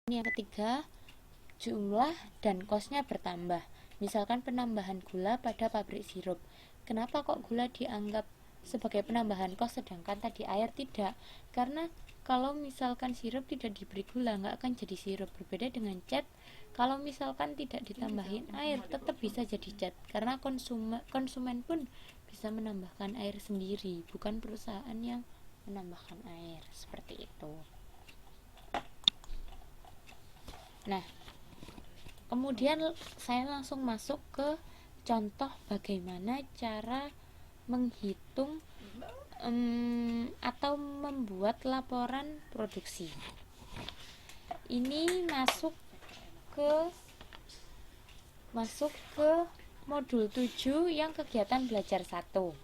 Yang ketiga, jumlah dan kosnya bertambah. Misalkan penambahan gula pada pabrik sirup. Kenapa kok gula dianggap sebagai penambahan kos sedangkan tadi air tidak? Karena kalau misalkan sirup tidak diberi gula nggak akan jadi sirup. Berbeda dengan cat, kalau misalkan tidak ditambahin air tetap bisa jadi cat. Karena konsumen pun bisa menambahkan air sendiri, bukan perusahaan yang menambahkan air. Seperti itu. Nah, kemudian saya langsung masuk ke contoh bagaimana cara menghitung atau membuat laporan produksi. Ini masuk ke modul 7 yang kegiatan belajar 1.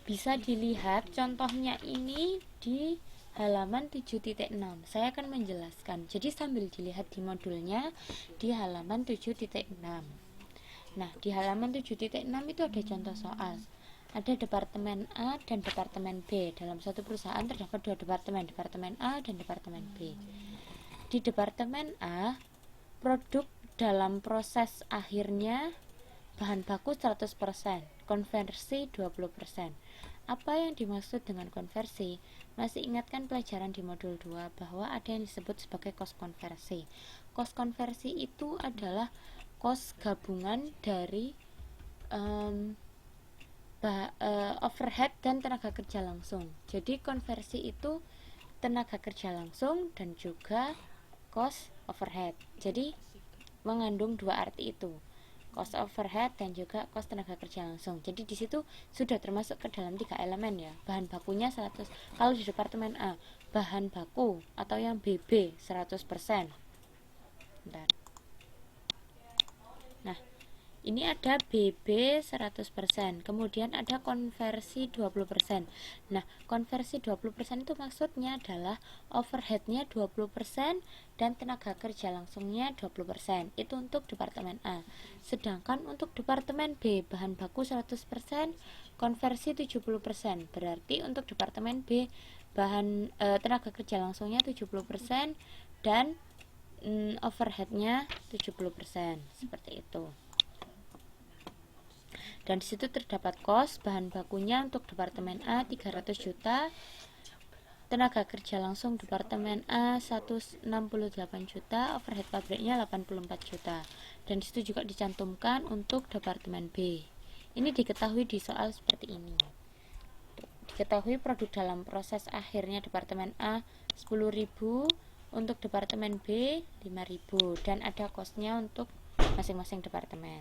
Bisa dilihat contohnya ini di halaman 7.6. Saya akan menjelaskan. Jadi sambil dilihat di modulnya di halaman 7.6. Nah, di halaman 7.6 itu ada contoh soal. Ada departemen A dan departemen B. Dalam satu perusahaan terdapat dua departemen, departemen A dan departemen B. Di departemen A, produk dalam proses akhirnya bahan baku 100%, konversi 20%. Apa yang dimaksud dengan konversi? Masih ingatkan pelajaran di modul 2 bahwa ada yang disebut sebagai kos konversi. Kos konversi itu adalah kos gabungan dari overhead dan tenaga kerja langsung. Jadi konversi itu tenaga kerja langsung dan juga kos overhead. Jadi mengandung dua arti itu, cost overhead dan juga cost tenaga kerja langsung. Jadi di situ sudah termasuk ke dalam 3 elemen ya. Bahan bakunya 100. Kalau di departemen A, bahan baku atau yang BB 100%. Bentar. Nah, ini ada BB 100%, kemudian ada konversi 20%. Nah, konversi 20% itu maksudnya adalah overheadnya 20% dan tenaga kerja langsungnya 20%. Itu untuk departemen A. Sedangkan untuk departemen B, bahan baku 100%, konversi 70%. Berarti untuk departemen B, tenaga kerja langsungnya 70% dan overheadnya 70%. Seperti itu. Dan disitu terdapat kos bahan bakunya untuk departemen A 300 juta, tenaga kerja langsung departemen A 168 juta, overhead pabriknya 84 juta. Dan disitu juga dicantumkan untuk departemen B. Ini diketahui di soal seperti ini. Diketahui produk dalam proses akhirnya departemen A 10.000, untuk departemen B 5.000, dan ada kosnya untuk masing-masing departemen.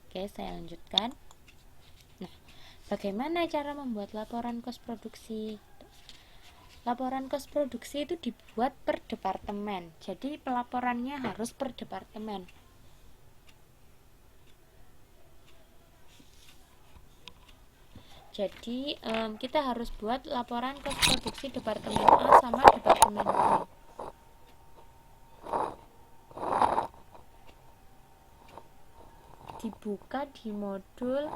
Oke, saya lanjutkan. Nah, bagaimana cara membuat laporan kos produksi? Laporan kos produksi itu dibuat per departemen. Jadi pelaporannya harus per departemen. Jadi kita harus buat laporan kos produksi departemen A sama departemen B. Dibuka di modul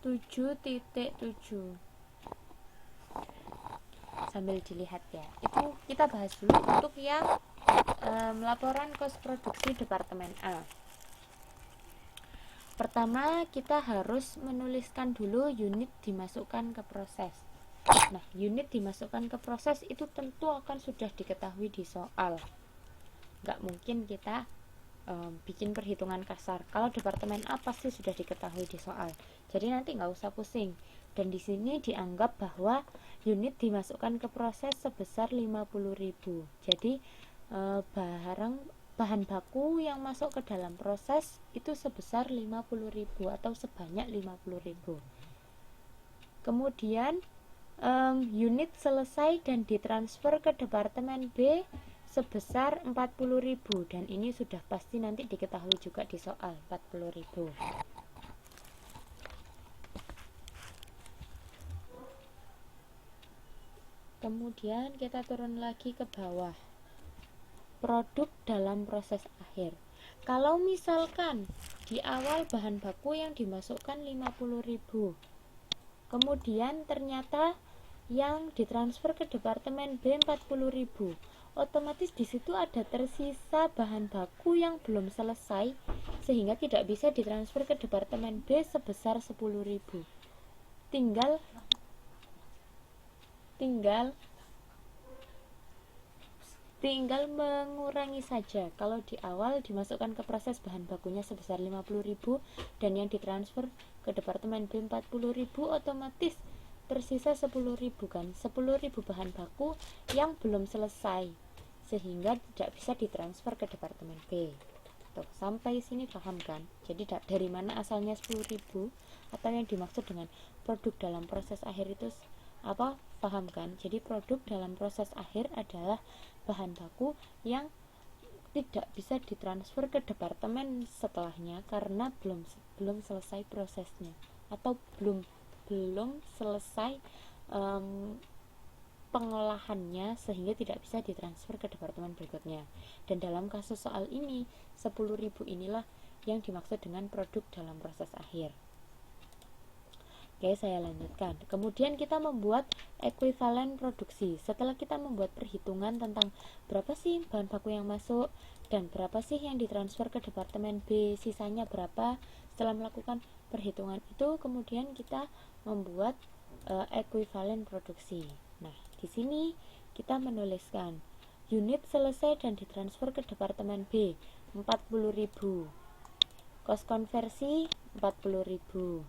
7.7. Sambil dilihat ya. Itu kita bahas dulu untuk yang laporan kos produksi departemen A. Pertama, kita harus menuliskan dulu unit dimasukkan ke proses. Nah, unit dimasukkan ke proses itu tentu akan sudah diketahui di soal. Nggak mungkin kita bikin perhitungan kasar. Kalau departemen A pasti sudah diketahui di soal. Jadi nanti nggak usah pusing. Dan di sini dianggap bahwa unit dimasukkan ke proses sebesar 50.000. Jadi bahan baku yang masuk ke dalam proses itu sebesar 50.000 atau sebanyak 50.000. Kemudian unit selesai dan ditransfer ke departemen B sebesar 40.000, dan ini sudah pasti nanti diketahui juga di soal 40.000. Kemudian kita turun lagi ke bawah. Produk dalam proses akhir. Kalau misalkan di awal bahan baku yang dimasukkan 50.000, kemudian ternyata yang ditransfer ke departemen B 40.000. Otomatis di situ ada tersisa bahan baku yang belum selesai sehingga tidak bisa ditransfer ke departemen B sebesar 10.000. Tinggal mengurangi saja. Kalau di awal dimasukkan ke proses bahan bakunya sebesar 50.000 dan yang ditransfer ke departemen B 40.000, otomatis tersisa 10.000 kan, 10.000 bahan baku yang belum selesai sehingga tidak bisa ditransfer ke departemen B. Tuh, sampai sini paham kan? Jadi dari mana asalnya 10.000 atau yang dimaksud dengan produk dalam proses akhir itu apa? Paham kan? Jadi produk dalam proses akhir adalah bahan baku yang tidak bisa ditransfer ke departemen setelahnya karena belum selesai prosesnya atau belum selesai pengolahannya sehingga tidak bisa ditransfer ke departemen berikutnya. Dan dalam kasus soal ini 10.000 inilah yang dimaksud dengan produk dalam proses akhir. Oke, saya lanjutkan. Kemudian kita membuat ekuivalen produksi. Setelah kita membuat perhitungan tentang berapa sih bahan baku yang masuk dan berapa sih yang ditransfer ke departemen B, sisanya berapa. Setelah melakukan perhitungan itu, kemudian kita membuat ekuivalen produksi. Nah, di sini kita menuliskan unit selesai dan ditransfer ke departemen B 40.000. Kos konversi 40.000.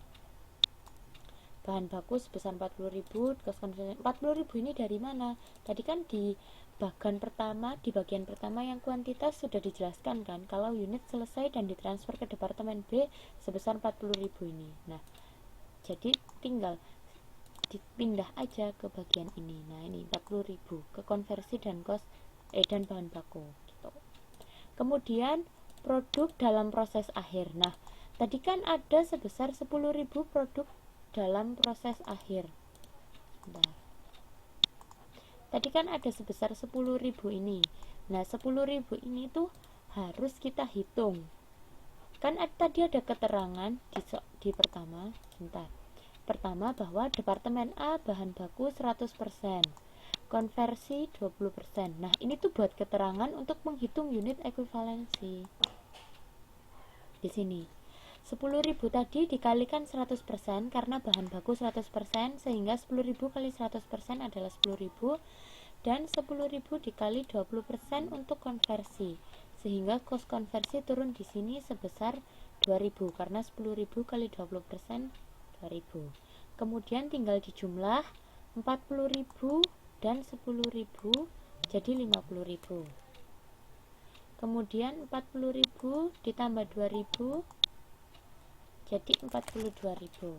Bahan baku sebesar 40.000, kos konversi 40.000 ini dari mana? Tadi kan di bagian pertama yang kuantitas sudah dijelaskan kan, kalau unit selesai dan ditransfer ke departemen B sebesar 40.000 ini. Nah, jadi tinggal dipindah aja ke bagian ini. Nah, ini 40.000 ke konversi dan dan bahan baku gitu. Kemudian produk dalam proses akhir. Nah, tadi kan ada sebesar 10.000 produk dalam proses akhir. Tadi kan ada sebesar 10.000 ini. Nah, 10.000 ini tuh harus kita hitung. Kan tadi ada keterangan di pertama, Pertama bahwa departemen A bahan baku 100%, konversi 20%. Nah, ini tuh buat keterangan untuk menghitung unit ekuivalensi. Di sini 10.000 tadi dikalikan 100% karena bahan baku 100%, sehingga 10.000 kali 100% adalah 10.000, dan 10.000 dikali 20% untuk konversi, sehingga kos konversi turun di sini sebesar 2.000 karena 10.000 kali 20% 2.000. Kemudian tinggal dijumlah 40.000 dan 10.000 jadi 50.000. Kemudian 40.000 ditambah 2.000 jadi 42.000.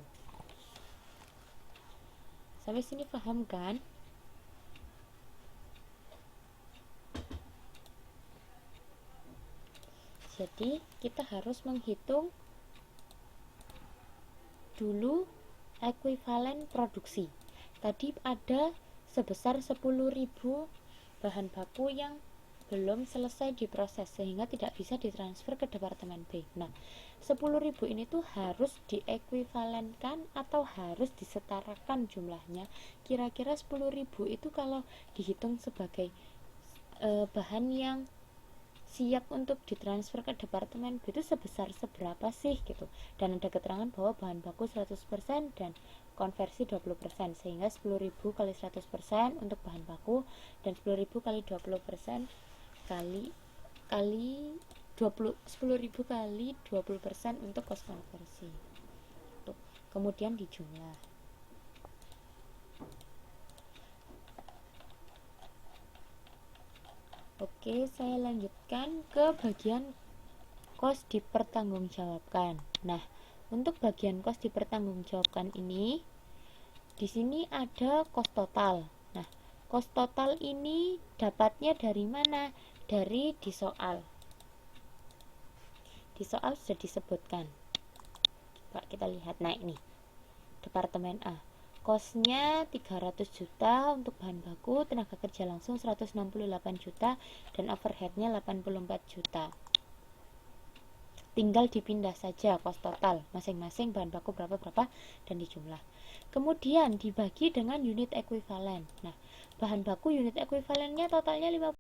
Sampai sini paham kan? Jadi kita harus menghitung dulu ekuivalen produksi. Tadi ada sebesar 10.000 bahan baku yang belum selesai diproses sehingga tidak bisa ditransfer ke departemen B. Nah, 10.000 ini tuh harus diekuivalenkan atau harus disetarakan jumlahnya. Kira-kira 10.000 itu kalau dihitung sebagai bahan yang siap untuk ditransfer ke departemen B itu sebesar seberapa sih gitu. Dan ada keterangan bahwa bahan baku 100% dan konversi 20%, sehingga 10.000 kali 100% untuk bahan baku dan 10.000 kali 20% kali 10.000 kali 20% untuk kos konversi. Tuh. Kemudian dijumlah. Oke, saya lanjutkan ke bagian kos dipertanggungjawabkan. Nah, untuk bagian kos dipertanggungjawabkan ini, di sini ada kos total. Nah, kos total ini dapatnya dari mana? Dari di soal. Di soal sudah disebutkan. Coba kita lihat. Nah, ini Departemen A. Kosnya 300 juta untuk bahan baku, tenaga kerja langsung 168 juta, dan overheadnya 84 juta. tinggal dipindah saja kos total masing-masing bahan baku berapa dan dijumlah. Kemudian dibagi dengan unit ekuivalen. Nah, bahan baku unit ekuivalennya totalnya 50.